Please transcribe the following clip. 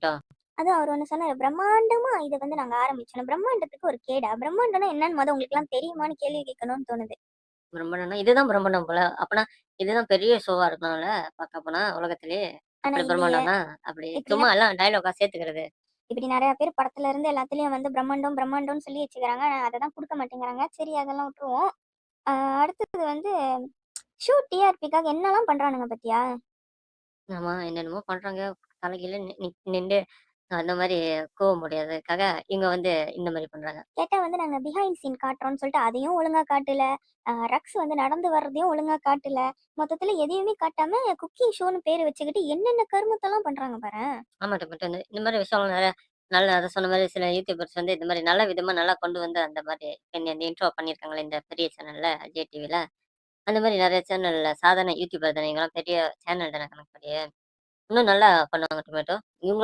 Tomato? அதுவும் அவர் ஒண்ணு சொன்னாரு, "பிரம்மாண்டமா இத வந்து நாங்க ஆரம்பிச்சோம். பிரம்மாண்டத்துக்கு ஒரு கேடா? பிரம்மாண்டம்னா என்னன்னு உங்களுக்குலாம் தெரியுமான்னு?" கேள்வி கேட்கணும்னு தோணுது. பிரம்மாண்டம்னா இதுதான் பிரம்மாண்டம் போல. அப்பன்னா இதுதான் பெரிய ஷோவா இருக்கும்ல பார்க்க போனா உலகத்திலேயே. ஆனா அப்படி இல்லையே. பிரம்மாண்டம்னா, அப்படி சும்மா இப்படிலாம் எல்லாம் டயலாக்கா சேர்த்துக்கிறது. இப்படி நெறைய பேர் படத்துல இருந்து எல்லாத்துலயும் வந்து பிரம்மாண்டம், பிரம்மாண்டம்னு சொல்லி வச்சுக்கிறாங்க. ஆனா அத தான் குடுக்க மாட்டேங்கிறாங்க. சரி அதெல்லாம் விட்டுருவோம். அ அடுத்தது வந்து ஷூட் டிஆர்பிக்காக என்னலாம் பண்றானுங்க பாத்தியா? ஆமா, என்னென்னமோ பண்றாங்க. தலைகீழ நின்டு அந்த மாரி கூவ முடியாததுக்காக, இவங்க வந்து இந்த மாரி பண்றாங்க. கேட்டா வந்து நாங்க பிஹைண்ட் சீன் காட்டுறோம்னு சொல்லிட்டு அதையும் ஒழுங்கா காட்டல. ரக்ஸ் வந்து நடந்து வர்றதையும் ஒழுங்கா காட்டல. மொத்தத்துல எதையுமே காட்டாம குக்கிங் ஷோன்னு பேரு வச்சுக்கிட்டு என்னென்ன கருமத்தெல்லாம் பண்றாங்க பாரேன். ஆமா டொமேட்டோ இந்த மாரி விஷயம்லாம் நெறைய நல்ல அத சொன்ன மாரி சில யூடியூபர்ஸ் வந்து இந்த மாரி நல்ல விதமா நல்லா கொண்டு வந்து அந்த மாரி இந்த இன்ட்ரோ பண்ணியிருக்காங்கல்ல, இந்த பெரிய சேனல்ல அஜய் டிவில. அந்த மாரி நெறைய சேனல்ல சாதாரண யூடியூபர் தானே இவங்கலாம் பெரிய சேனல் தானே கணக்குப்படி. இன்னும் நல்லா பண்ணுவாங்க டொமேட்டோ. இவங்க